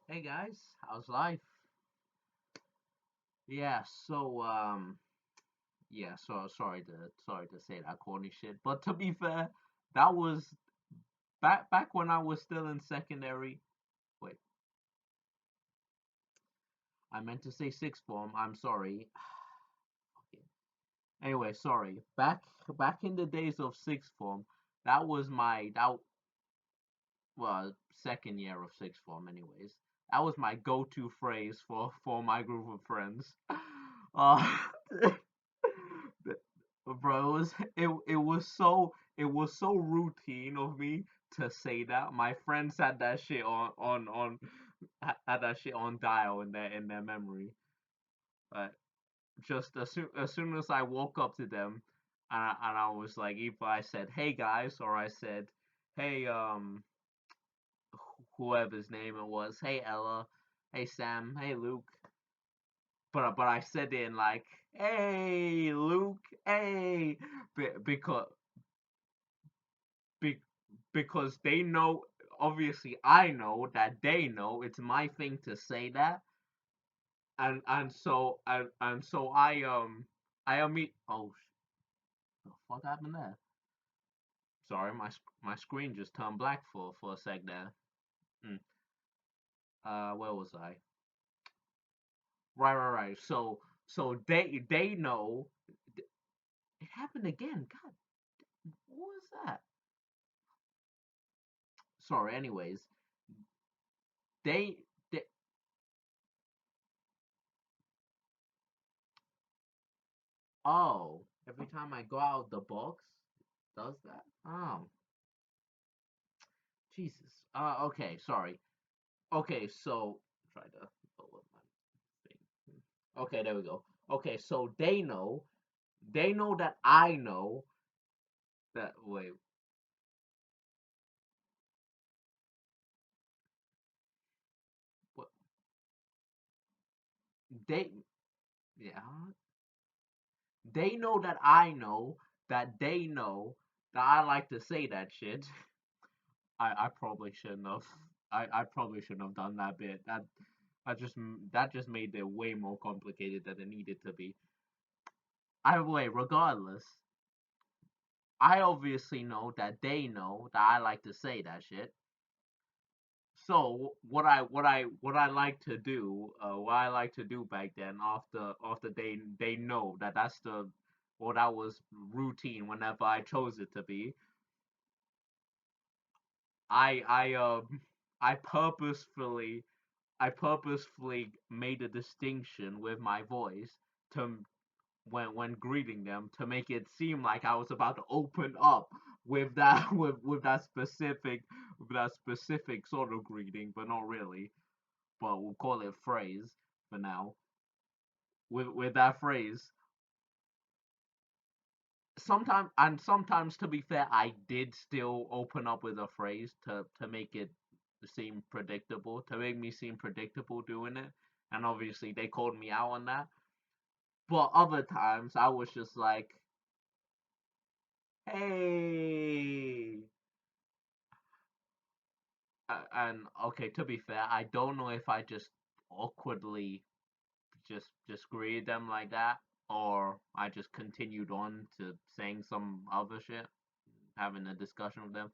Hey guys, how's life? Yeah, so sorry to say that corny shit, but to be fair, that was back when I was still in secondary. Wait, I meant to say sixth form. I'm sorry. Okay. Anyway, sorry. Back in the days of sixth form, that was my that well second year of sixth form, anyways. That was my go-to phrase for my group of friends. Uh, Bro, it was so routine of me to say that. My friends had that shit had that shit on dial in their memory. But just as soon as I woke up to them, and I was like, either I said, "Hey guys," or I said, "Hey whoever's name it was, hey Ella, hey Sam, hey Luke," but I said it in like, "Hey Luke, hey," because be, because they know, obviously I know that they know it's my thing to say that, and so I meet. Oh, the fuck happened there? Sorry, my screen just turned black for a sec there. Mm. Where was I? Right. So they know it happened again. God, what was that? Sorry. Anyways, they they oh, every time I go out the box, does that? Oh, Jesus. Okay, sorry. Okay, so try to lower my thing. Okay, there we go. Okay, so they know that I know that. Wait, what? They, yeah, they know that I know that they know that I like to say that shit. I probably shouldn't have. I probably shouldn't have done that bit. That just made it way more complicated than it needed to be. Either way, regardless, I obviously know that they know that I like to say that shit. So what I like to do, what I like to do back then, after they know that that was routine whenever I chose it to be. I I I purposefully made a distinction with my voice to when greeting them, to make it seem like I was about to open up with that with that specific sort of greeting, but not really. But we'll call it phrase for now. With that phrase, sometimes to be fair, I did still open up with a phrase to make it seem predictable, to make me seem predictable doing it, and obviously they called me out on that. But other times I was just like, "Hey," and okay, to be fair, I don't know if I just awkwardly just greeted them like that, or I just continued on to saying some other shit, having a discussion with them,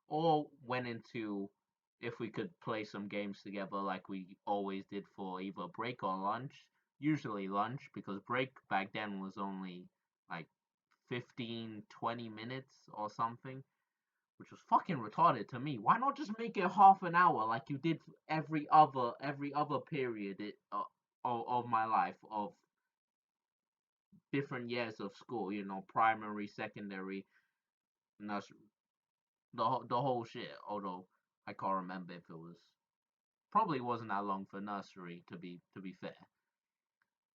or went into if we could play some games together like we always did for either break or lunch. Usually lunch, because break back then was only like 15, 20 minutes or something, which was fucking retarded to me. Why not just make it half an hour like you did every other period of my life, of different years of school, primary, secondary, nursery, the whole shit. Although I can't remember if it was, probably wasn't that long for nursery, to be fair.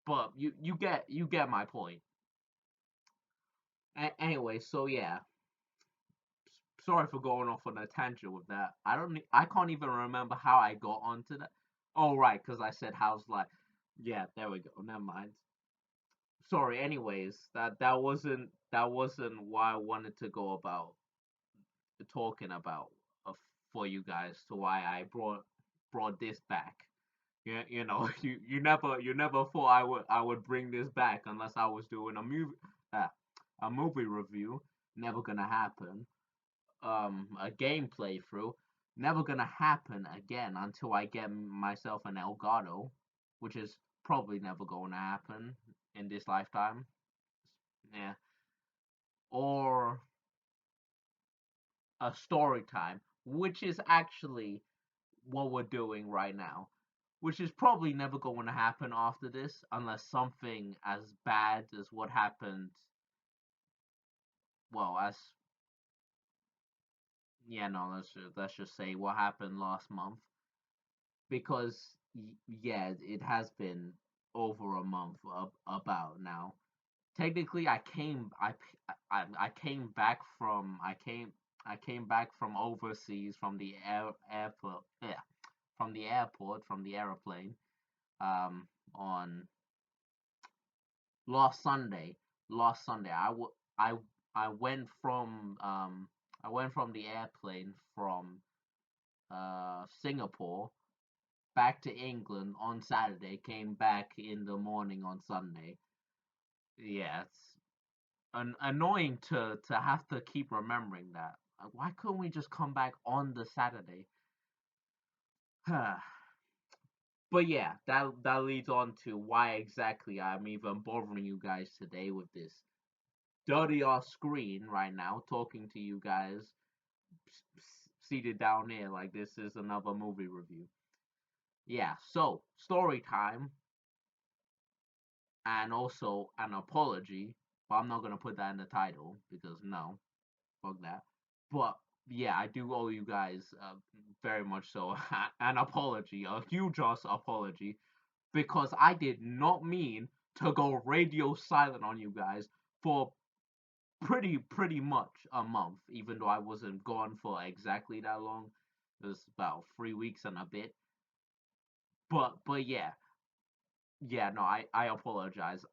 But you get my point. Anyway, so yeah, sorry for going off on a tangent with that. I can't even remember how I got onto that. Oh right, because I said how's life. Yeah, there we go. Never mind. Sorry. Anyways, that wasn't why I wanted to go about talking about, uh, for you guys. To why I brought. brought this back. You know, you never thought I would bring this back unless I was doing uh, a movie review. Never gonna happen. A game playthrough. Never gonna happen again until I get myself an Elgato, which is probably never going to happen in this lifetime. Yeah. Or a story time, which is actually what we're doing right now, which is probably never going to happen after this unless something as bad as what happened. Well, as yeah, no, let's just say what happened last month because yeah, it has been over a month about now. Technically, I came back from I came back from overseas from the airport, yeah, from the airport, from the airplane on last Sunday. Last Sunday, I I went from I went from the airplane from Singapore back to England on Saturday. Came back in the morning on Sunday. Yeah, it's annoying to have to keep remembering that. Why couldn't we just come back on the Saturday? But yeah, that leads on to why exactly I'm even bothering you guys today with this dirty ass screen right now, talking to you guys seated down here like this is another movie review. Yeah, so story time and also an apology, but I'm not gonna put that in the title because no, fuck that. But yeah, I do owe you guys very much so an apology, a huge ass apology, because I did not mean to go radio silent on you guys for pretty much a month, even though I wasn't gone for exactly that long. It was about 3 weeks and a bit. But yeah, yeah, no, I apologize.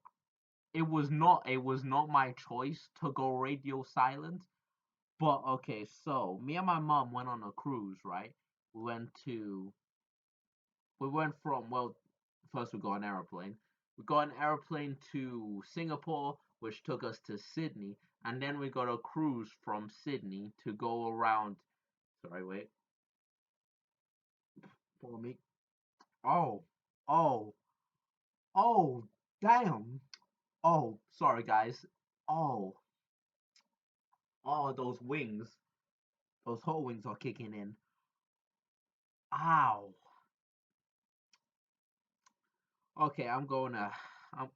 It was not my choice to go radio silent. But okay, so me and my mom went on a cruise, right? We went to we went from well, first we got an airplane. We got an airplane to Singapore, which took us to Sydney, and then we got a cruise from Sydney to go around. Sorry, wait, for me. Oh, oh, oh, damn. Oh, sorry, guys. Oh, oh, those whole wings are kicking in. Ow. Okay, I'm going to. I'm,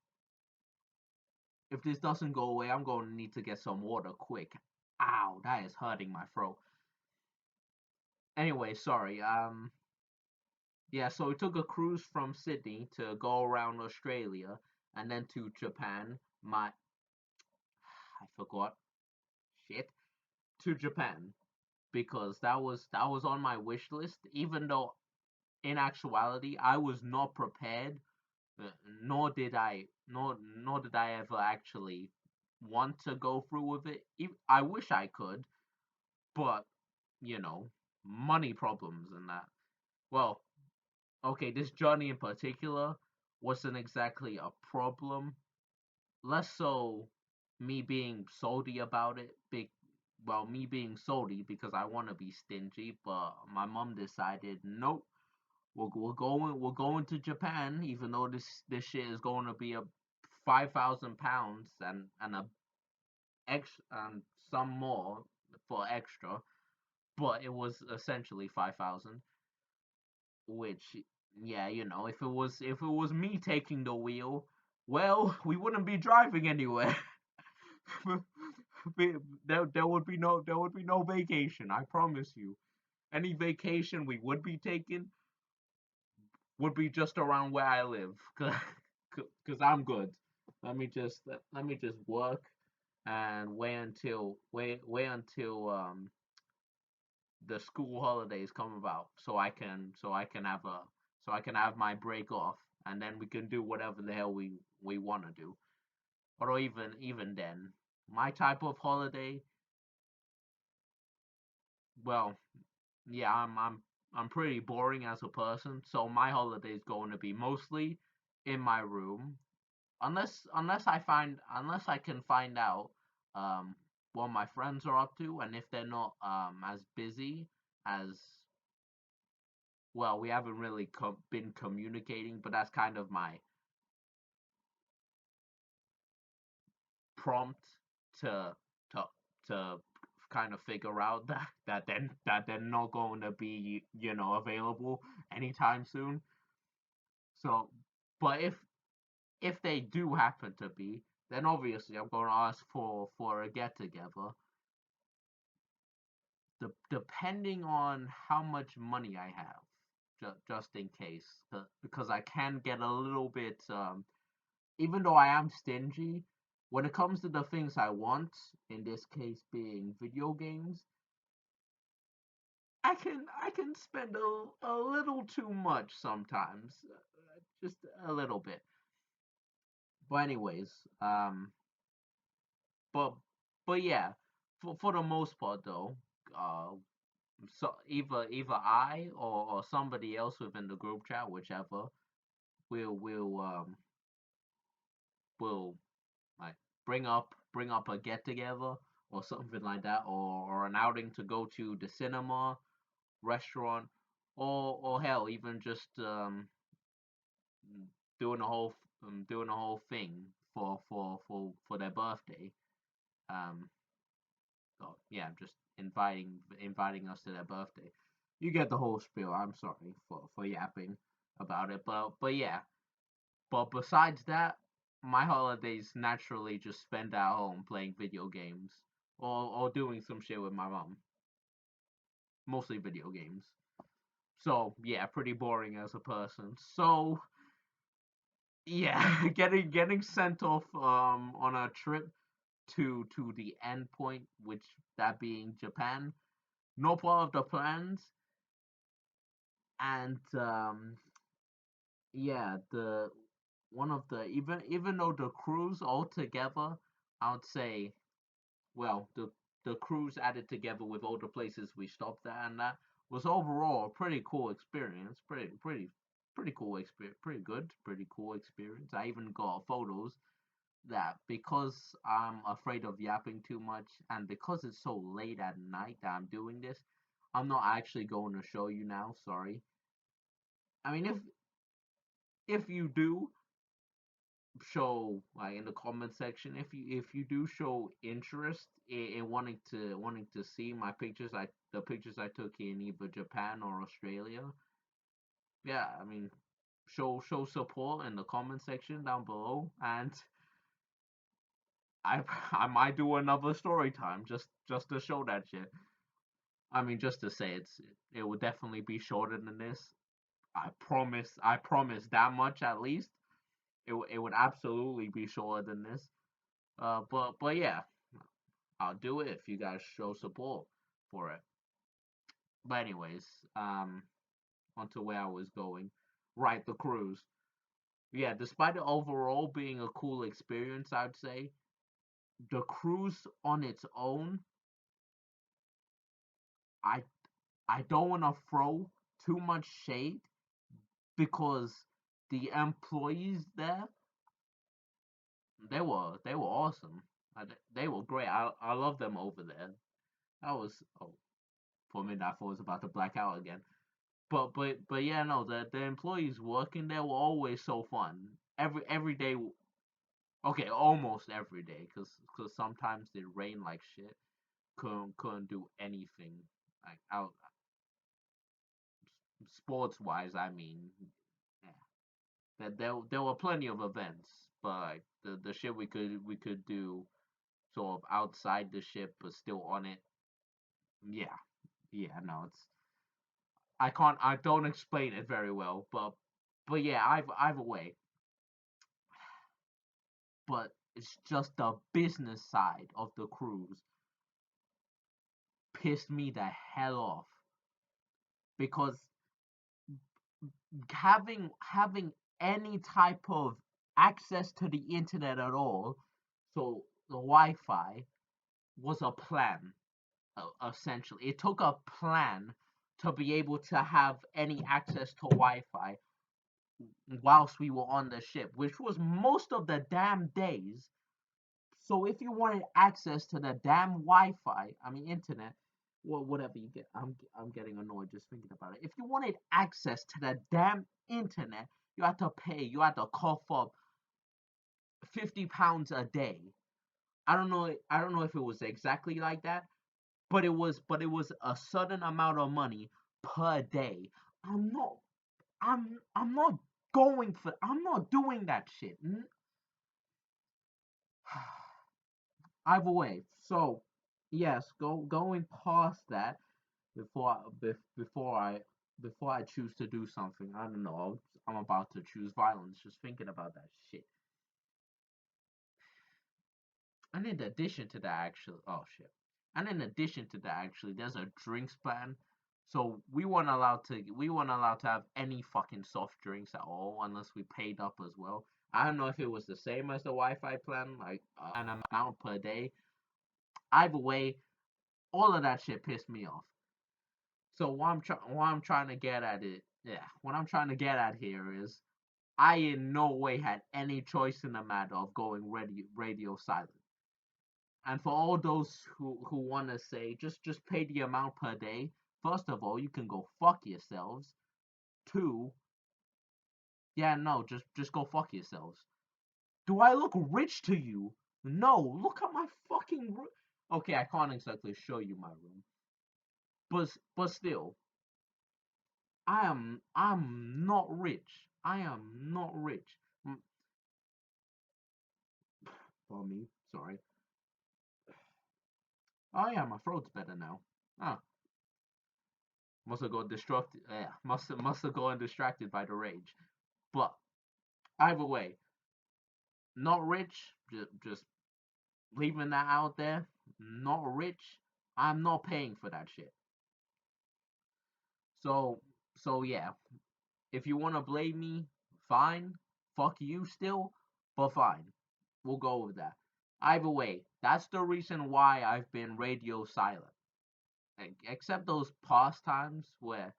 if this doesn't go away, I'm going to need to get some water quick. Ow, that is hurting my throat. Anyway, sorry. Yeah, so we took a cruise from Sydney to go around Australia and then to Japan. I forgot. Shit. To Japan because that was on my wish list even though in actuality I was not prepared uh, nor did I ever actually want to go through with it. I wish I could, but you know, money problems and that. Well, okay, this journey in particular wasn't exactly a problem. Less so me being salty about it. Well, me being salty because I want to be stingy, but my mom decided nope. We're going to Japan, even though this shit is going to be a £5,000 and a extra and some more for extra, but it was essentially 5,000, which yeah, you know, if it was me taking the wheel, well, we wouldn't be driving anywhere. There would be no vacation, I promise you. Any vacation we would be taking would be just around where I live, cause I'm good. Let me just work and wait until the school holidays come about so I can have my break off and then we can do whatever the hell we want to do. Or even then, my type of holiday, well, yeah, I'm pretty boring as a person, so my holiday is going to be mostly in my room, unless I can find out um what my friends are up to, and if they're not as busy as, well, we haven't really been communicating, but that's kind of my prompt to to to kind of figure out that they're not going to be, available anytime soon. So, but if they do happen to be, then obviously I'm going to ask for a get together. Depending on how much money I have, just in case, because I can get a little bit, even though I am stingy, when it comes to the things I want, in this case being video games, I can spend a little too much sometimes, just a little bit. But anyways, but but yeah, for the most part though, uh, so either I or somebody else within the group chat, whichever, will like bring up a get together or something like that, or an outing to go to the cinema, restaurant, or hell, even just doing a whole thing for their birthday. Um, so yeah, just inviting us to their birthday. You get the whole spiel. I'm sorry for yapping about it, but yeah. But besides that, my holidays naturally just spent at home playing video games or doing some shit with my mom. Mostly video games. So yeah, pretty boring as a person. So yeah, getting sent off on a trip to the end point, which that being Japan, no part of the plans, and yeah, the one of the even though the cruise altogether, I would say, well, the cruise added together with all the places we stopped at, and that was overall a pretty cool experience. Pretty cool experience. Pretty good. Pretty cool experience. I even got photos that, because I'm afraid of yapping too much, and because it's so late at night that I'm doing this, I'm not actually going to show you now. Sorry. I mean, if you do show, like, in the comment section, if you do show interest in wanting to see my pictures, like the pictures I took in either Japan or Australia, yeah, I mean, show support in the comment section down below, and I I might do another story time just to show that shit. I mean, just to say it will definitely be shorter than this. I promise that much at least. It would absolutely be shorter than this. But yeah, I'll do it if you guys show support for it. But anyways, onto where I was going. Right, the cruise. Yeah, despite it overall being a cool experience, I'd say the cruise on its own, I I don't want to throw too much shade, because the employees there, they were awesome. They were great. I love them over there. That was, oh, for a minute I thought I was about to black out again. But yeah, no, the employees working there were always so fun. Every day, okay, almost every day, cause sometimes it rained like shit. Couldn't do anything, like, out sports wise. I mean, yeah, there were plenty of events, but like, the shit we could do sort of outside the ship but still on it. Yeah, yeah, no, I don't explain it very well, but yeah, either way. But it's just the business side of the cruise pissed me the hell off, because having any type of access to the internet at all, so the Wi-Fi, was a plan. Essentially, it took a plan to be able to have any access to Wi-Fi whilst we were on the ship, which was most of the damn days. So if you wanted access to the damn Wi-Fi, I mean internet, well, whatever you get, I'm getting annoyed just thinking about it. If you wanted access to the damn internet, you had to pay. You had to cough up £50 a day. I don't know. I don't know if it was exactly like that, but it was a certain amount of money per day. I'm not. I'm not going for. I'm not doing that shit. Either way, so yes, going past that before I before I choose to do something. I don't know. I'm about to choose violence just thinking about that shit. And in addition to that, actually, oh shit. And in addition to that, actually, there's a drinks ban. So we weren't allowed to have any fucking soft drinks at all unless we paid up as well. I don't know if it was the same as the Wi-Fi plan, like an amount per day. Either way, all of that shit pissed me off. So what I'm trying to get at it, yeah, what I'm trying to get at here is I in no way had any choice in the matter of going radio silent. And for all those who want to say just pay the amount per day, first of all, you can go fuck yourselves. Two, yeah, no, just go fuck yourselves. Do I look rich to you? No, look at my fucking room. Okay, I can't exactly show you my room, but still, I'm not rich. I am not rich. Mm, For me, sorry. Oh yeah, my throat's better now. Ah, must have got distracted. Yeah, must have gotten distracted by the rage. But either way, not rich. Just leaving that out there. Not rich. I'm not paying for that shit. So yeah. If you wanna blame me, fine. Fuck you still, but fine. We'll go with that. Either way, that's the reason why I've been radio silent. Except those past times where,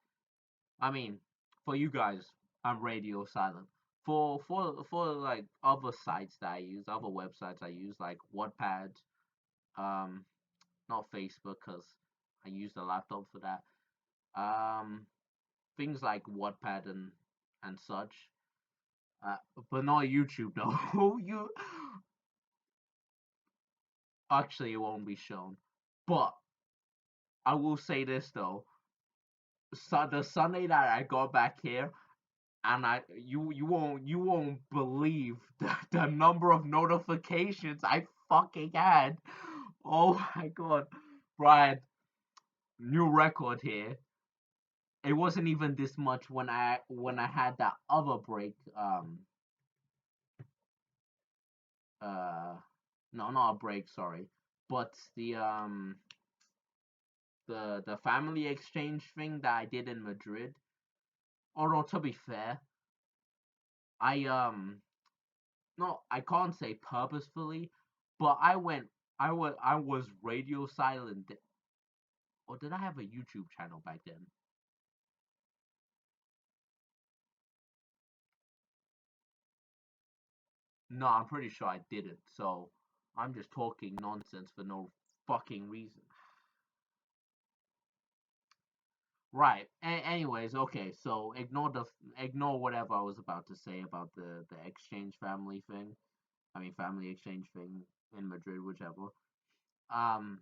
I mean, for you guys, I'm radio silent. For like other sites that I use, other websites I use, like Wattpad, um, not Facebook, cause I use the laptop for that. Um, Things like Wattpad and such. Uh, but not YouTube though. You actually it won't be shown. But I will say this though. So the Sunday that I got back here, and you won't believe the number of notifications I fucking had. Oh my god, Brian, new record here. It wasn't even this much when I had that other break. Uh, no, not a break. Sorry, but the family exchange thing that I did in Madrid. Although to be fair, I no, I can't say purposefully, but I was radio silent. Or did I have a YouTube channel back then? No, I'm pretty sure I didn't. So I'm just talking nonsense for no fucking reason. Right. Anyways, okay. So ignore whatever I was about to say about the exchange family thing. I mean, family exchange thing in Madrid, whichever. Um,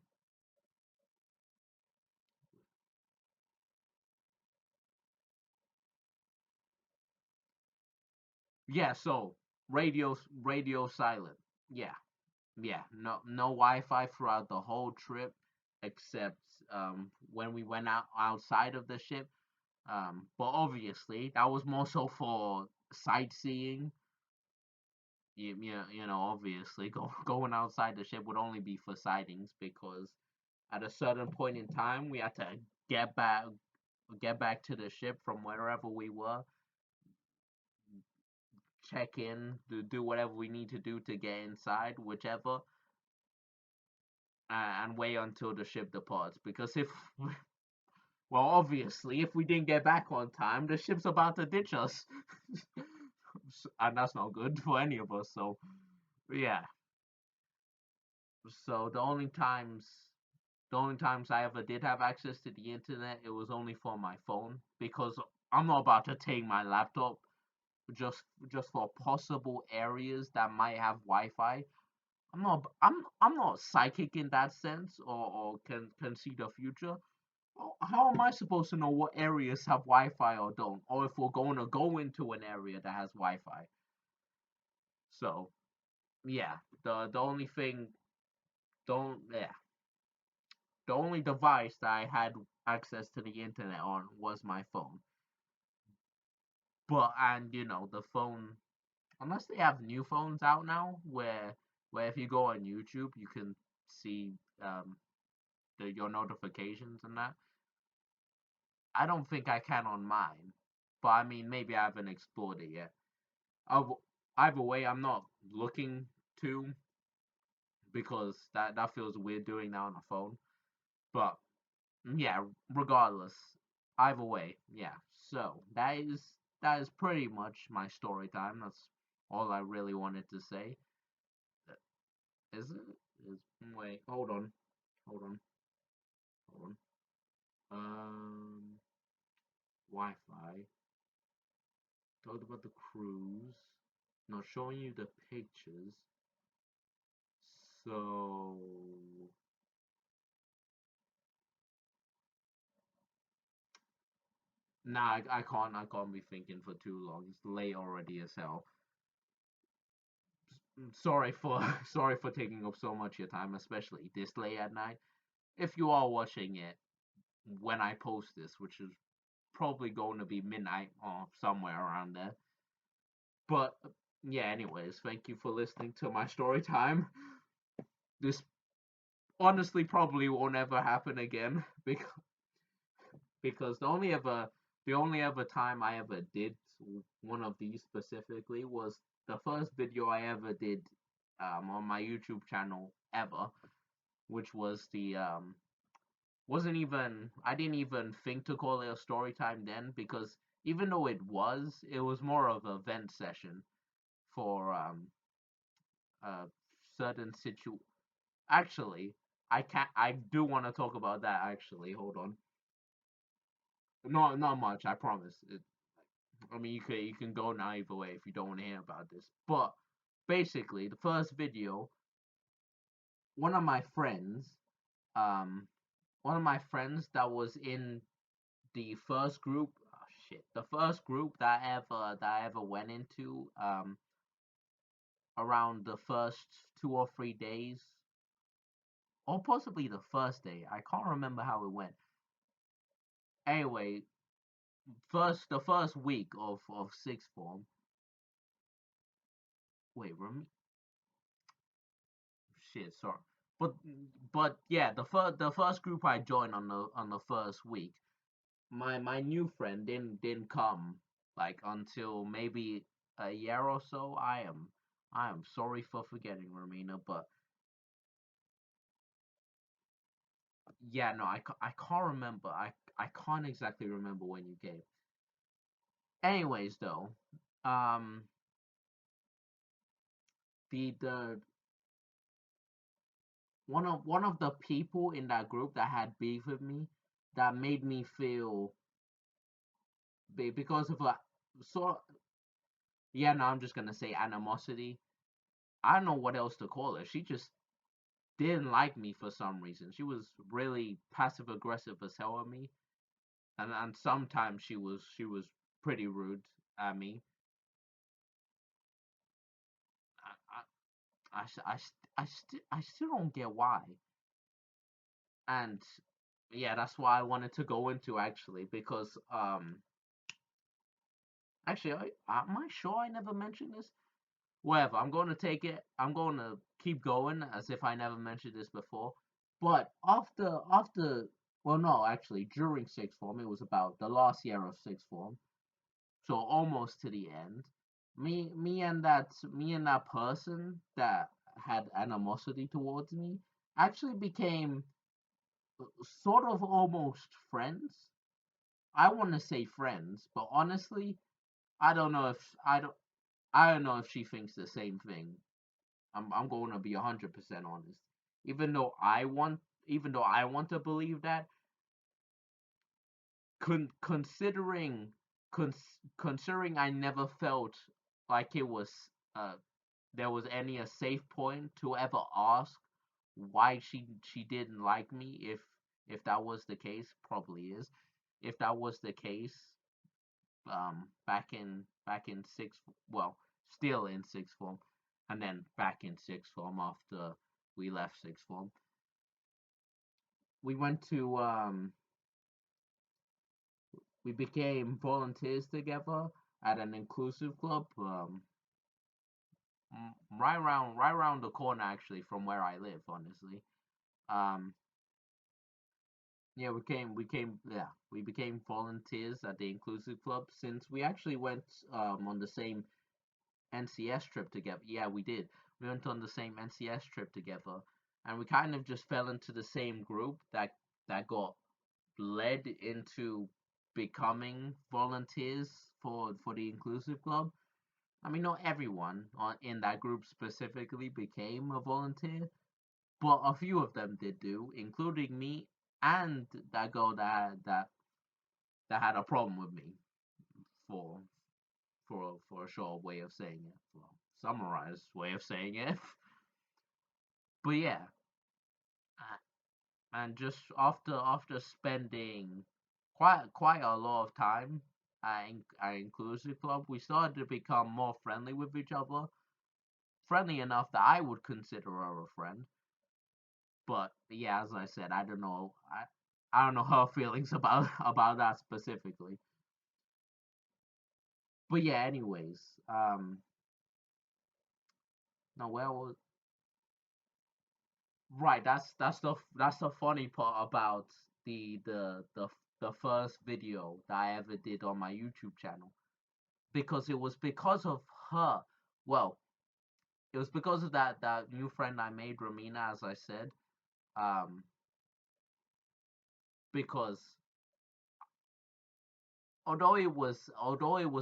yeah. So radio silent. Yeah, yeah. No Wi-Fi throughout the whole trip, except when we went outside of the ship. But obviously that was more so for sightseeing. Obviously going outside the ship would only be for sightings because at a certain point in time we had to get back get back to the ship from wherever we were, check in, do whatever we need to do to get inside, whichever, and wait until the ship departs. Because if Well, obviously, if we didn't get back on time, the ship's about to ditch us, and that's not good for any of us. So, yeah. So the only times I ever did have access to the internet, it was only for my phone because I'm not about to take my laptop just just for possible areas that might have Wi-Fi. I'm not psychic in that sense or can see the future. How am I supposed to know what areas have Wi-Fi or don't, or if we're going to go into an area that has Wi-Fi? So yeah, the only thing don't yeah the only device that I had access to the internet on was my phone. But and the phone, unless they have new phones out now where if you go on YouTube you can see your notifications and that. I don't think I can on mine, but I mean maybe I haven't explored it yet. I've, Either way, I'm not looking to because that feels weird doing that on a phone. But yeah, regardless, either way, yeah. So that is pretty much my story time. That's all I really wanted to say. Is it? Is Wait, hold on, hold on. Wi-Fi. Talked about the cruise. Not showing you the pictures. So nah, I can't. I can't be thinking for too long. It's late already as hell. Sorry for sorry for taking up so much of your time, especially this late at night. If you are watching it when I post this, which is probably going to be midnight or somewhere around there. But yeah, anyways, thank you for listening to my story time. This honestly probably won't ever happen again because the only ever time I ever did one of these specifically was the first video I ever did on my YouTube channel ever, which was the wasn't even I didn't even think to call it a story time then because even though it was more of a vent session for a certain situ. Actually, I do want to talk about that. Actually, hold on. No, not much. I promise. I mean, you can go now either way if you don't want to hear about this. But basically, the first video, one of my friends, um, one of my friends that was in the first group. Oh shit, the first group that I ever went into, around the first 2 or 3 days, or possibly the first day. I can't remember how it went. Anyway, the first week of sixth form. Wait, shit, sorry. But but yeah, the first group I joined on the first week, my new friend didn't come like until maybe a year or so. I am sorry for forgetting, Romina, but yeah, no, I can't remember. I can't exactly remember when you came. Anyways, though, um, the one of the people in that group that had beef with me, that made me feel because of a so yeah, no, I'm just gonna say animosity. I don't know what else to call her. She just didn't like me for some reason. She was really passive aggressive as hell at me, and sometimes she was pretty rude at me. I, I, I still don't get why. And yeah, that's why I wanted to go into actually because actually am I sure I never mentioned this? Whatever, I'm going to take it. I'm going to keep going as if I never mentioned this before. But after well no, actually during sixth form, it was about the last year of sixth form, so almost to the end. Me and that person that had animosity towards me actually became sort of almost friends. I want to say friends, but honestly, I don't know if I don't know if she thinks the same thing. I'm going to be 100% honest. Even though I want even though I want to believe that, considering considering I never felt like it was uh there was any a safe point to ever ask why she didn't like me, if that was the case, probably is. If that was the case, back in sixth, well, still in sixth form, and then back in sixth form after we left sixth form, we went to we became volunteers together at an inclusive club, right around the corner actually from where I live, honestly. Um, yeah, we became volunteers at the inclusive club since we actually went on the same NCS trip together. Yeah, we did. We went on the same NCS trip together, and we kind of just fell into the same group that got led into becoming volunteers for the inclusive club. I mean, not everyone in that group specifically became a volunteer, but a few of them did do, including me and that girl that had a problem with me, for for a short way of saying it, well, summarized way of saying it. But yeah, and just after spending quite a lot of time at inclusive club, we started to become more friendly with each other, friendly enough that I would consider her a friend. But yeah, as I said, I don't know her feelings about about that specifically. But yeah, anyways, no, well, right. That's the funny part about the first video that I ever did on my YouTube channel, because it was because of her. Well, it was because of that new friend I made, Ramina, as I said. Um, because although it was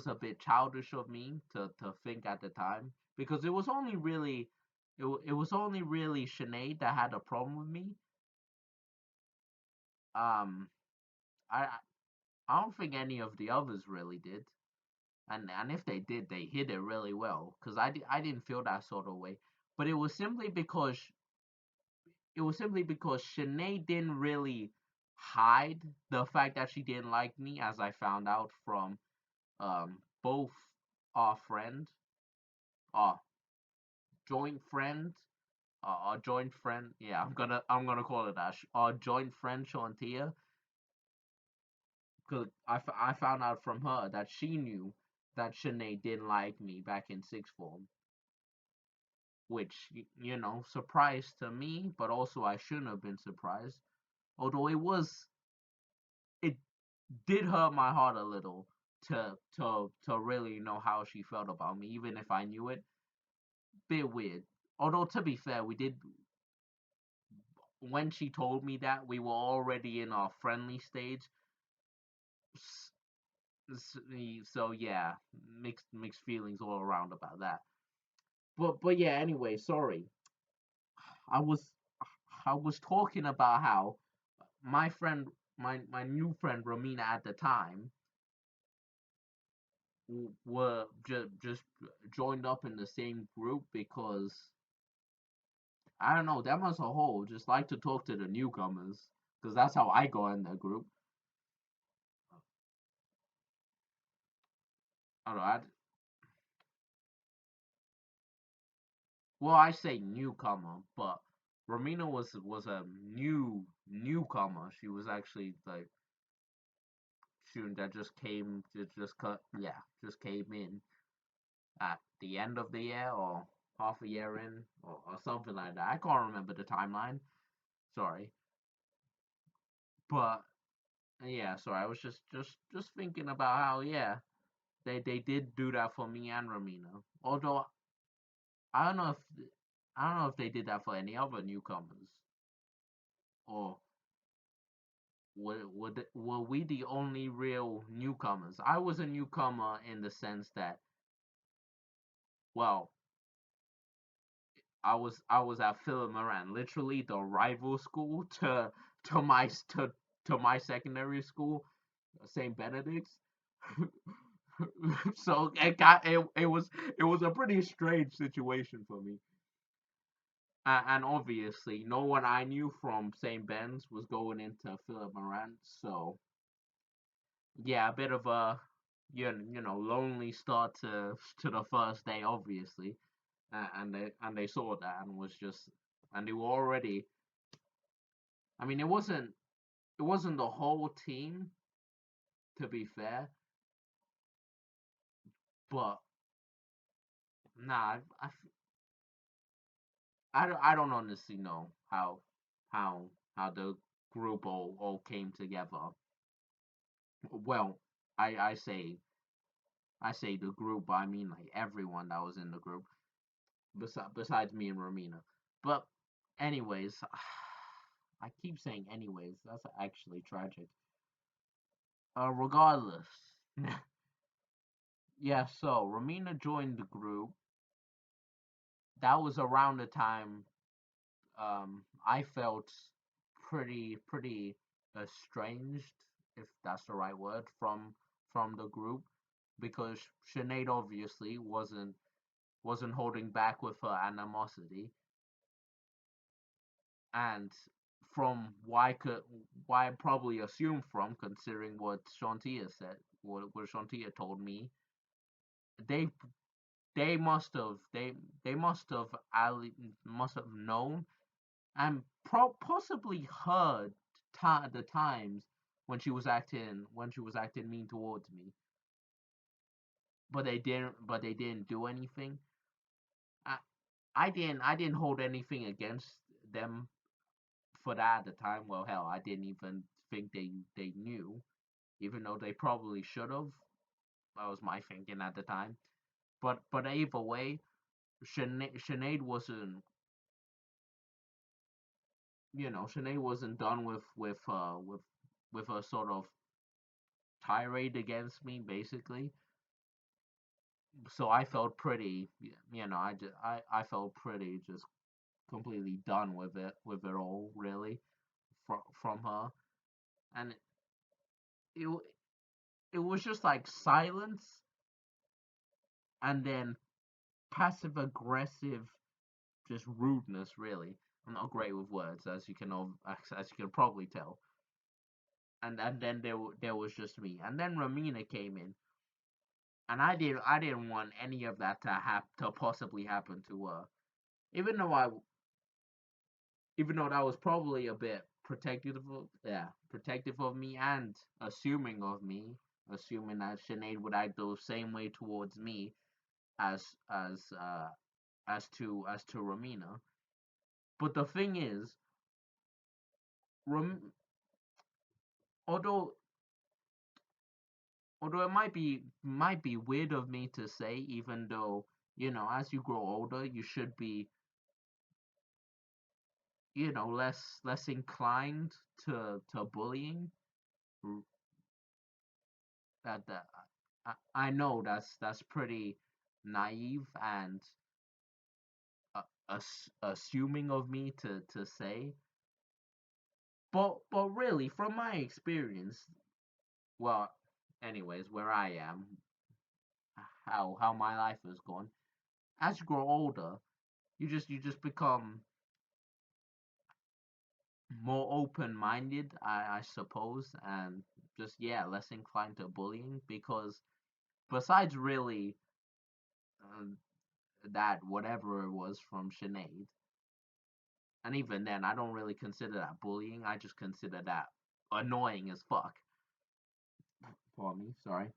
a bit childish of me to think at the time, because it was only really Sinead that had a problem with me. Um, I don't think any of the others really did, and if they did, they hid it really well, because I didn't feel that sort of way. But it was simply because Sinead didn't really hide the fact that she didn't like me, as I found out from both our friend, our joint friend, our joint friend. Yeah, I'm gonna call it that. Our joint friend Shantia, because I found out from her that she knew that Sinead didn't like me back in sixth form, which surprised to me, but also I shouldn't have been surprised. Although it did hurt my heart a little to really know how she felt about me, even if I knew it. Bit weird. Although to be fair, we did when she told me that, we were already in our friendly stage. So yeah, mixed feelings all around about that. But yeah, anyway, sorry. I was I was talking about how my friend, my new friend Romina at the time, were just joined up in the same group because I don't know, them as a whole just like to talk to the newcomers, because that's how I go in that group. I don't know. Well, I say newcomer, but Romina was a newcomer. She was actually like student that just cut, yeah, just came in at the end of the year, or half a year in, or something like that. I can't remember the timeline. Sorry, but yeah, sorry. I was just thinking about how, yeah, they did do that for me and Romina. Although I don't know if I don't know if they did that for any other newcomers, or were we the only real newcomers? I was a newcomer in the sense that, well, I was at Philip Moran, literally the rival school to my to my secondary school, St. Benedict's. So it was a pretty strange situation for me. And obviously, no one I knew from St. Ben's was going into Philip Moran, so yeah, a bit of a lonely start to the first day, obviously, and they saw that and was just and they were already. I mean, it wasn't the whole team, to be fair, but nah, I don't honestly know how how the group all came together. Well, I I say I say the group, but I mean like everyone that was in the group, besides me and Romina. But anyways, I keep saying anyways. That's actually tragic. Regardless, yeah. So Romina joined the group. That was around the time I felt pretty estranged, if that's the right word, from the group, because Sinead obviously wasn't holding back with her animosity, and from why I probably assumed from, considering what Shantia said, what Shantia told me, they they must have known and possibly heard the times when she was acting mean towards me, but they didn't do anything. I I didn't hold anything against them for that at the time. Well, hell, I didn't even think they knew, even though they probably should have. That was my thinking at the time. But either way, Sinead wasn't done with a sort of tirade against me, basically. So I felt pretty, I felt pretty just completely done with it all, really, from her. And it it was just like silence, and then passive aggressive, just rudeness, really. I'm not great with words, as you can probably tell. And then there was just me, and then Ramina came in, and I didn't want any of that to possibly happen to her, even though I even though that was probably a bit protective of me, and assuming that Sinead would act the same way towards me as as uh as to Ramina. But the thing is, Ram- although although it might be weird of me to say, even though, as you grow older, you should be, less inclined to bullying. R- That I know that's pretty naive and assuming of me to say, but really, from my experience, well, anyways, where I am, how my life has gone, as you grow older, you just become more open minded, I suppose, and just, yeah, less inclined to bullying, because besides really, um, that whatever it was from Sinead, and even then, I don't really consider that bullying. I just consider that annoying as fuck. For me, sorry.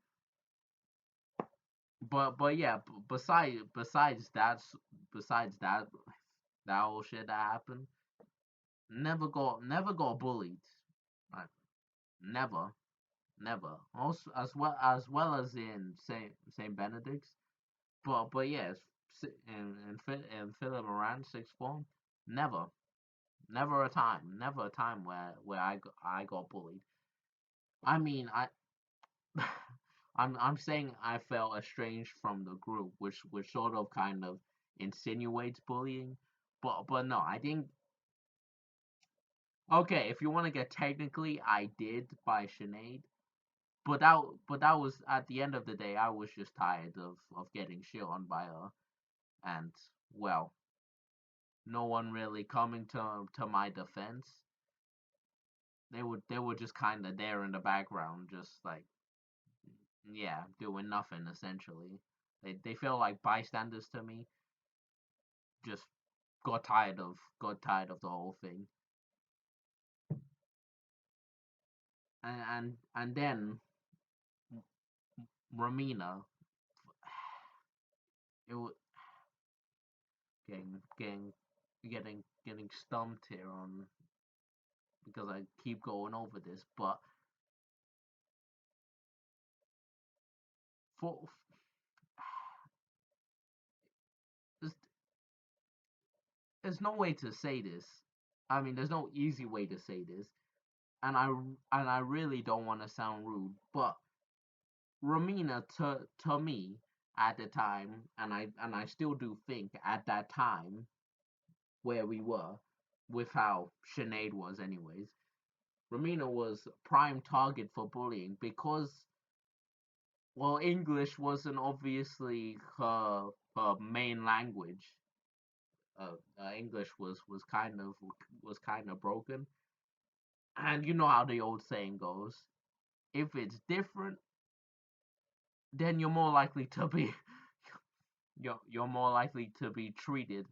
But yeah, besides that that whole shit that happened, never got bullied. Like, never, never. Also, as well as in Saint Benedict's. But yes, in Philip Moran sixth form, never, never a time where I got bullied. I mean, I'm saying I felt estranged from the group, which sort of kind of insinuates bullying. But no, I think okay, if you want to get technically, I did by Sinead, but that was at the end of the day, I was just tired of getting shit on by her, and well, no one really coming to my defense. They were just kind of there in the background, just like yeah, doing nothing essentially. They feel like bystanders to me. Just got tired of the whole thing, and then Ramina, it was getting getting stumped here on because I keep going over this, but for there's, there's no way to say this. I mean, there's no easy way to say this, and I really don't want to sound rude, but Romina to me at the time, and I still do think at that time where we were, with how Sinead was, anyways. Romina was prime target for bullying because, well, English wasn't obviously her main language. English was kind of broken, and you know how the old saying goes: if it's different, then you're more likely to be treated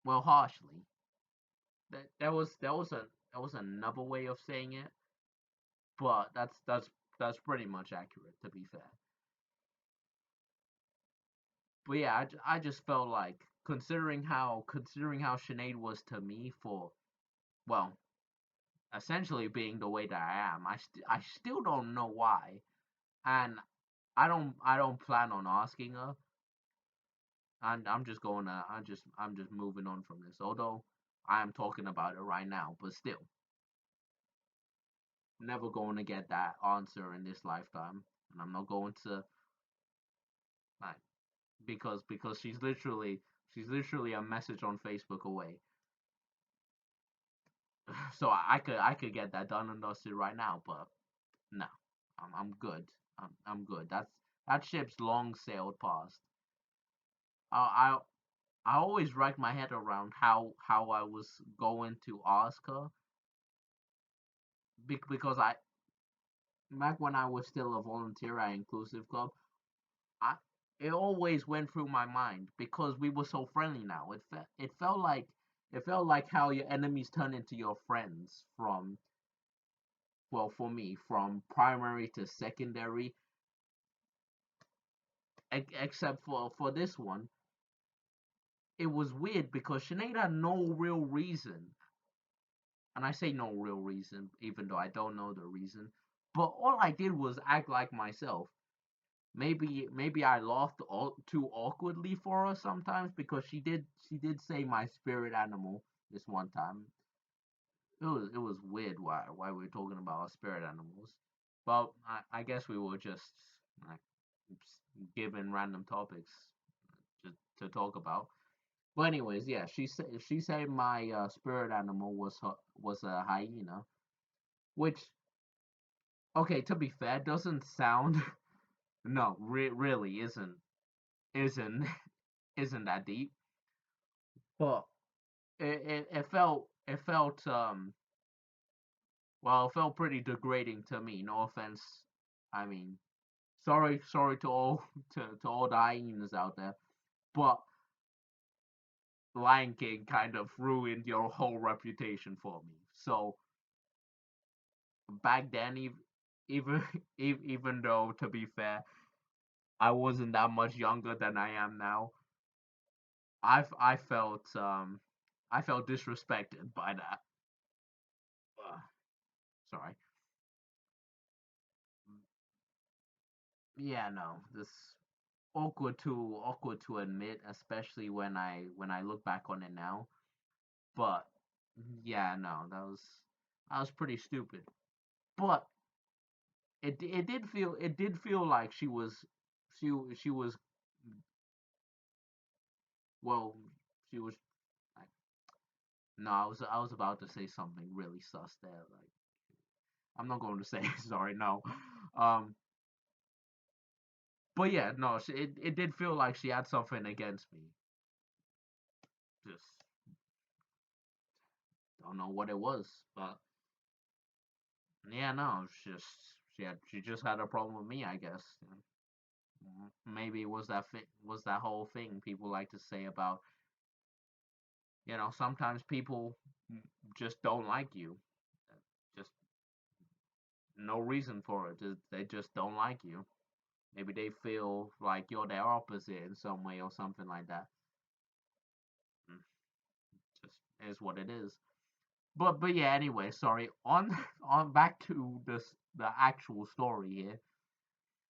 well harshly. That was another way of saying it, but that's pretty much accurate to be fair. But yeah, I just felt like considering how Sinead was to me for well essentially being the way that I am. I still don't know why, and I don't plan on asking her. And I'm just moving on from this. Although I am talking about it right now, but still, never going to get that answer in this lifetime, and I'm not going to like because she's literally a message on Facebook away. So I could get that done and dusted right now, but no, I'm good. I'm good. That ship's long sailed past. I I always racked my head around how I was going to ask her because I back when I was still a volunteer at Inclusive Club, I it always went through my mind because we were so friendly now. It felt like how your enemies turn into your friends from well for me from primary to secondary, except for this one. It was weird because Sinead had no real reason, and I say no real reason, even though I don't know the reason. But all I did was act like myself. Maybe I laughed too awkwardly for her sometimes because she did say my spirit animal this one time. It was weird why we were talking about our spirit animals, but I guess we were just like given random topics to talk about. But anyways, yeah, she said my spirit animal was a hyena, which okay, to be fair, doesn't sound no, really isn't isn't that deep, but it felt well, it felt pretty degrading to me. No offense, I mean, sorry to all to all the hyenas out there, but Lion King kind of ruined your whole reputation for me. So back then, even even though to be fair, I wasn't that much younger than I am now, I felt disrespected by that. Uh, sorry. Yeah, no, this awkward to admit, especially when I look back on it now. But yeah, no, that was pretty stupid. But it did feel like she was well she was like, no, I was about to say something really sus there. Like I'm not going to say sorry, no. Um, but yeah, no, it did feel like she had something against me. Just don't know what it was, but yeah, no, it's just she just had a problem with me, I guess. Maybe it was was that whole thing people like to say about sometimes people just don't like you, just no reason for it. They just don't like you. Maybe they feel like you're their opposite in some way or something like that. Mm, just is what it is. But yeah. Anyway, sorry. On on back to the actual story here,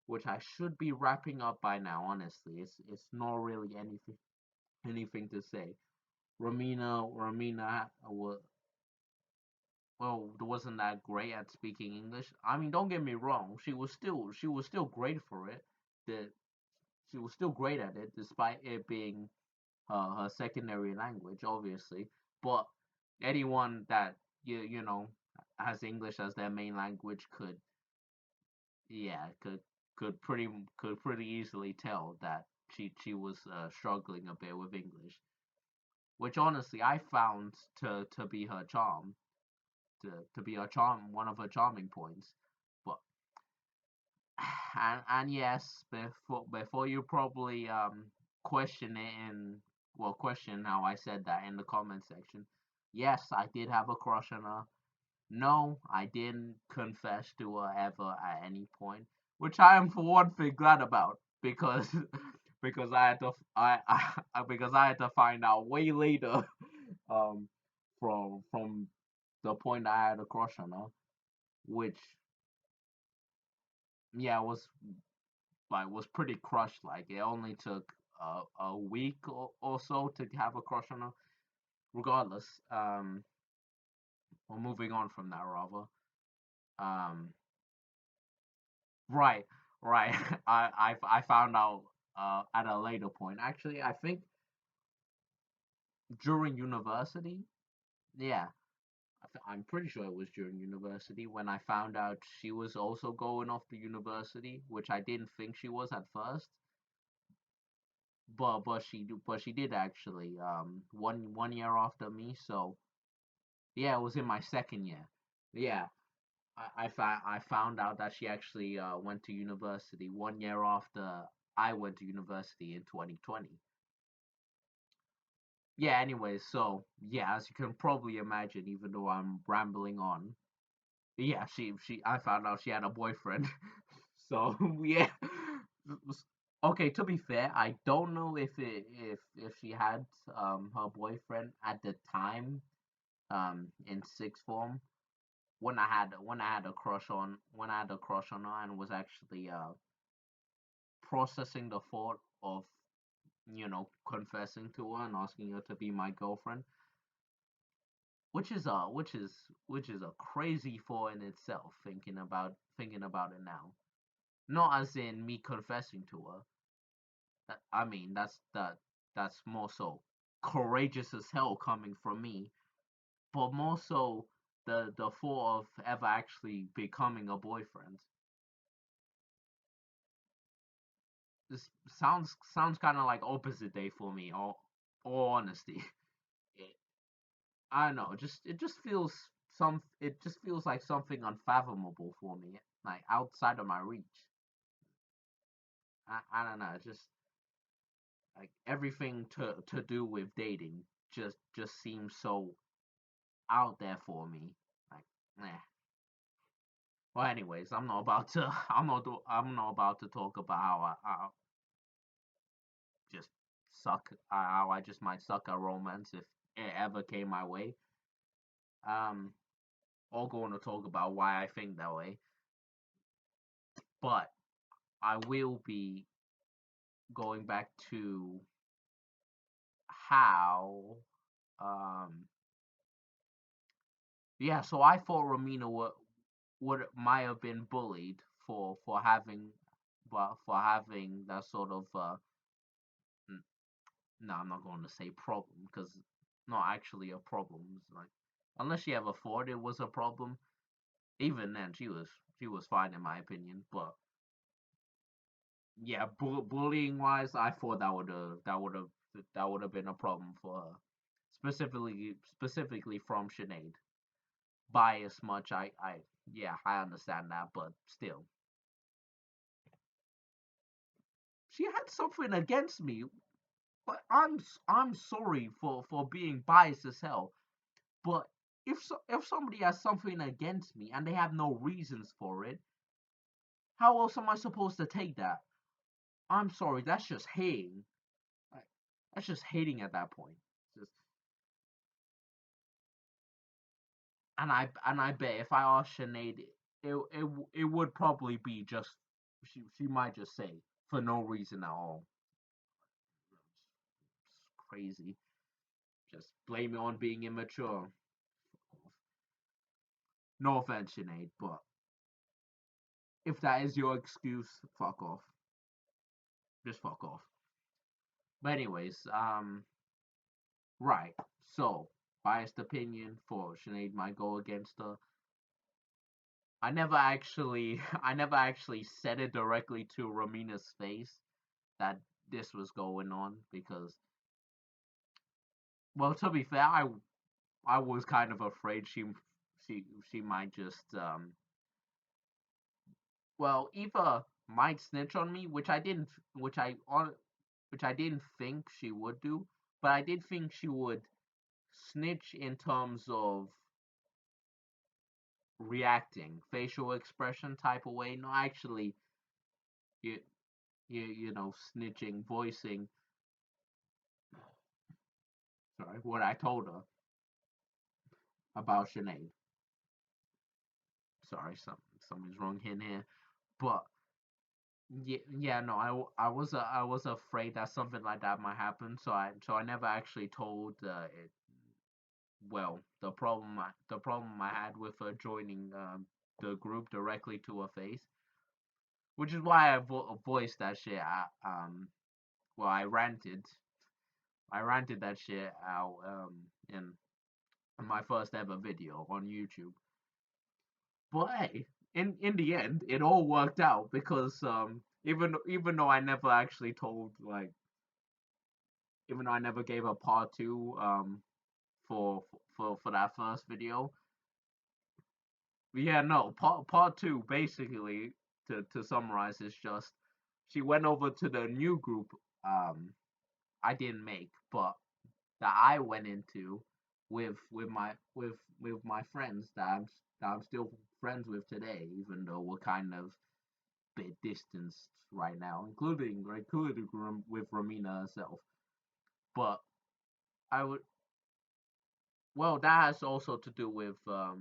which I should be wrapping up by now. Honestly, it's not really anything to say. Romina was wasn't that great at speaking English. I mean, don't get me wrong. She was still great for it. The She was still great at it, despite it being her secondary language, obviously. But anyone that you know has English as their main language yeah, could pretty easily tell that she was struggling a bit with English, which honestly I found to be her charm, to be her charm, one of her charming points. But and yes, before you probably question it and question how I said that in the comment section. Yes, I did have a crush on her. No, I didn't confess to her ever at any point, which I am for one thing glad about because because I had to because I had to find out way later um from the point I had a crush on her, which yeah was pretty crushed. Like it only took a week or so to have a crush on her. Regardless, we're moving on from that rather. Um, right, right. I found out at a later point. Actually, I think during university. Yeah, I'm pretty sure it was during university when I found out she was also going off to university, which I didn't think she was at first. But she did actually one year after me. So yeah, it was in my second year. Yeah, I found out that she actually went to university 1 year after I went to university in 2020. Yeah, anyways, so yeah, as you can probably imagine, even though I'm rambling on, yeah, she I found out she had a boyfriend. So yeah. Okay, to be fair, I don't know if she had her boyfriend at the time in sixth form when I had a crush on her and was actually processing the thought of confessing to her and asking her to be my girlfriend, which is which is a crazy thought in itself. Thinking about it now, not as in me confessing to her. I mean that's more so courageous as hell coming from me, but more so the thought of ever actually becoming a boyfriend. This sounds kind of like opposite day for me. All honesty, it, I don't know. It just feels like something unfathomable for me, like outside of my reach. I don't know. It's just like everything to do with dating just seems so out there for me. Like, nah. Well, anyways, I'm not about to. I'm not about to talk about I just how I just might suck at romance if it ever came my way. Um, or going to talk about why I think that way. But I will be going back to how. Um, yeah. So I thought Romina would might have been bullied for having, but for having that sort of no, I'm not going to say problem because not actually a problem. It's like unless she ever thought it was a problem, even then she was fine in my opinion. But yeah, bullying wise, I thought that would have been a problem for her, specifically from Sinead. By as much, I yeah, I understand that, but still, she had something against me. But I'm sorry for being biased as hell. But if somebody has something against me and they have no reasons for it, how else am I supposed to take that? I'm sorry, that's just hating. Like, that's just hating at that point. Just and I bet if I asked Sinead, it would probably be just she might just say for no reason at all. It's crazy. Just blame it on being immature. No offense, Sinead, but if that is your excuse, fuck off. Just fuck off. But anyways, right. So biased opinion for Sinead might go against her. I never actually said it directly to Ramina's face that this was going on because, well, to be fair, I was kind of afraid she she might just well either might snitch on me, which I on which I didn't think she would do, but I did think she would snitch in terms of reacting, facial expression type of way. No, actually, you snitching, voicing. Sorry, what I told her about Sinead. Sorry, something's wrong in here. But yeah, yeah, no, I was afraid that something like that might happen. So I never actually told it. Well, the problem I had with her joining the group directly to her face, which is why I voiced that shit. Well, I ranted that shit out in my first ever video on YouTube. But hey, in the end, it all worked out because even though I never actually told like even though I never gave a part two for that first video. Yeah, no, part two basically to summarize is just she went over to the new group um I didn't make, but that I went into with my friends that I'm still friends with today, even though we're kind of bit distanced right now, including with Romina herself. But I would well, that has also to do with her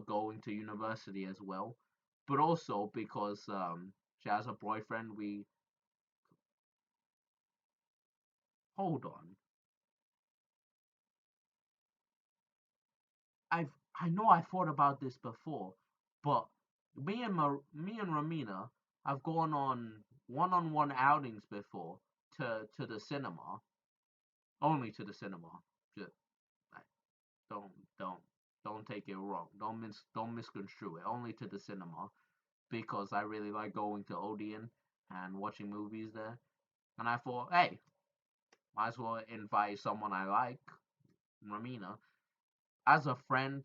going to university as well, but also because she has a boyfriend. We hold on. I know I thought about this before, but me and Ramina have gone on one-on-one outings before to the cinema, only to the cinema. Just like, don't don't don't take it wrong. Don't misconstrue it. Only to the cinema because I really like going to Odeon and watching movies there. And I thought, hey, might as well invite someone I like, Ramina, as a friend,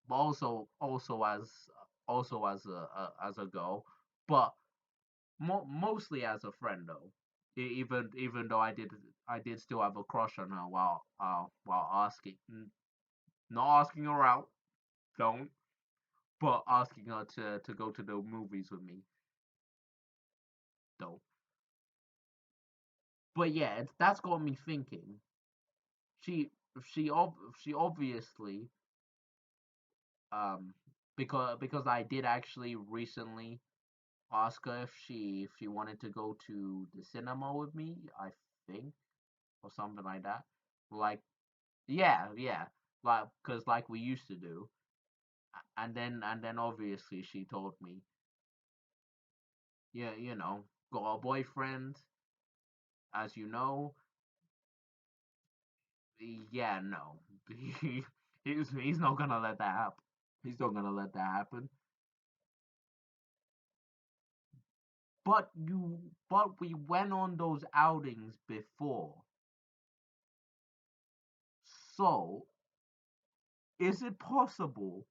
but also as a girl, but mostly as a friend though. Even though I did still have a crush on her while asking, not asking her out, don't, but asking her to go to the movies with me, though. But yeah, that's got me thinking. She she obviously um because I did actually recently ask her if she wanted to go to the cinema with me, I think, or something like that. Like yeah, yeah, like because like we used to do. And then obviously she told me, yeah, got a boyfriend, as you know. Yeah, no, he's not gonna let that happen. He's not gonna let that happen. But we went on those outings before. So, is it possible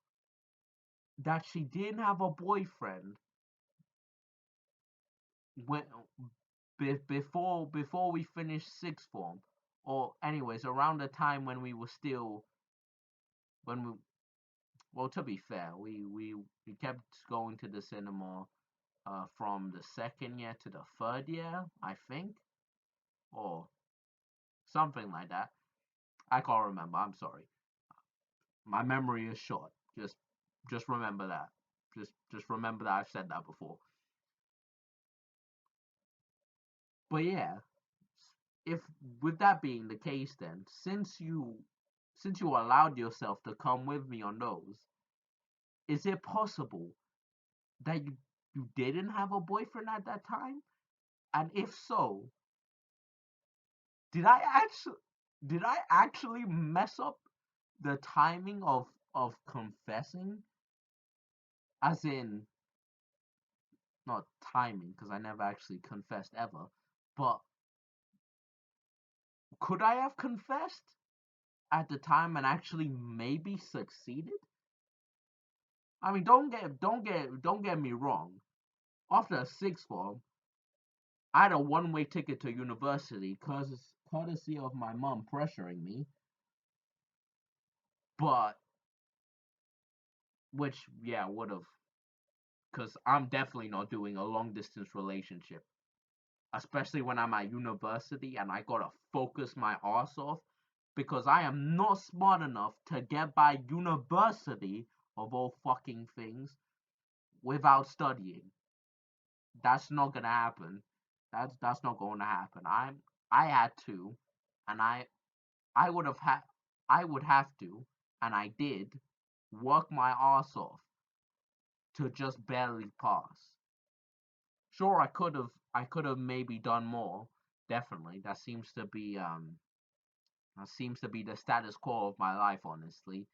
that she didn't have a boyfriend when before we finished sixth form, or anyways around the time when we were still when we well, to be fair, we kept going to the cinema from the second year to the third year, I think, or something like that. I can't remember. I'm sorry. My memory is short. Just remember that. Just remember that I've said that before. But yeah, if with that being the case, then since you allowed yourself to come with me on those, is it possible that you didn't have a boyfriend at that time? And if so, did I actually did I actually mess up the timing of confessing? As in, not timing, because I never actually confessed ever. But could I have confessed at the time and actually maybe succeeded? I mean, don't get me wrong. After sixth form, I had a one-way ticket to university, courtesy of my mom pressuring me. But which, yeah, would have, because I'm definitely not doing a long distance relationship, especially when I'm at university and I gotta focus my ass off because I am not smart enough to get by university of all fucking things without studying. That's not gonna happen. That's not going to happen. I had to, and I would have had I would have to, and I did work my ass off to just barely pass. Sure, I could have maybe done more. Definitely, that seems to be the status quo of my life. Honestly,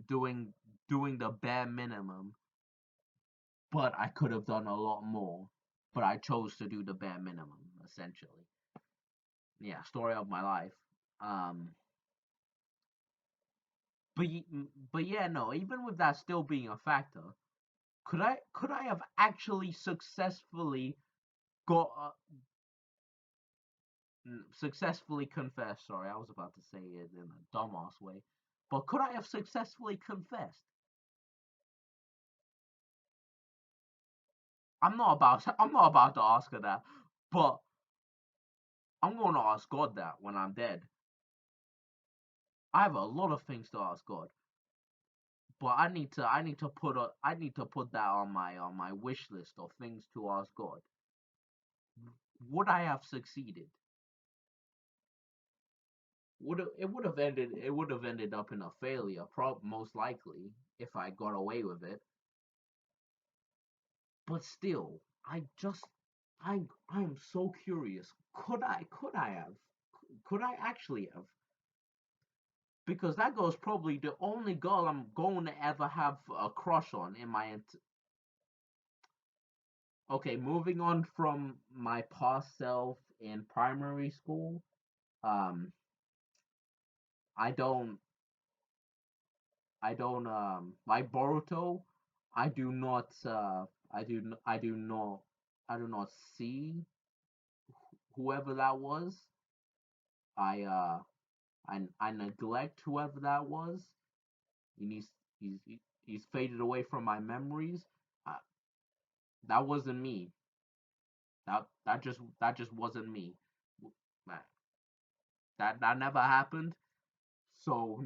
doing doing the bare minimum, but I could have done a lot more. But I chose to do the bare minimum, essentially. Yeah, story of my life. Um, but but yeah, no. Even with that still being a factor, could I have actually successfully confessed? Sorry, I was about to say it in a dumbass way, but could I have successfully confessed? I'm not about to ask her that, but I'm going to ask God that when I'm dead. I have a lot of things to ask God, but I need to put that on my wish list of things to ask God. Would I have succeeded? It would have ended up in a failure, most likely, if I got away with it. But still, I'm so curious. Could I actually have? Because that girl's probably the only girl I'm going to ever have a crush on in my okay, moving on from my past self in primary school. Um, I don't, like Boruto. I do not, I do not see whoever that was. I, uh, I neglect whoever that was. And he's, he's faded away from my memories. Uh, that wasn't me. That just wasn't me. That never happened. So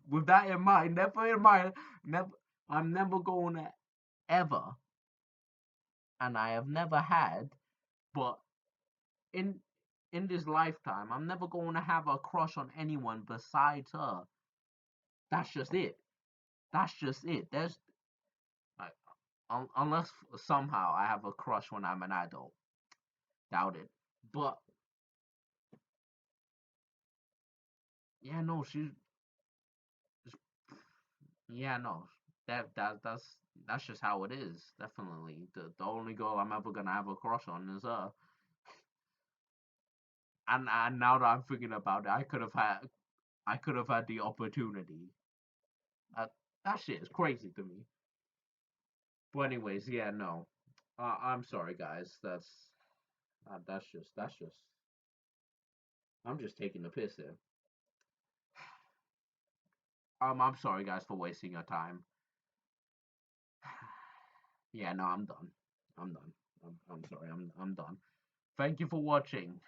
with that in mind, never, I'm never going to ever, and I have never had, but in in this lifetime, I'm never going to have a crush on anyone besides her. That's just it. That's just it. There's like, unless somehow I have a crush when I'm an adult. Doubt it. But yeah, no, yeah, no. That's just how it is. Definitely. The only girl I'm ever gonna have a crush on is her. And now that I'm thinking about it, I could have had the opportunity. Uh, that shit is crazy to me. But anyways, yeah, no. I'm sorry, guys. That's just. I'm just taking the piss here. I'm sorry, guys, for wasting your time. Yeah, no, I'm done. I'm done. I'm sorry. I'm done. Thank you for watching.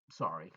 Sorry.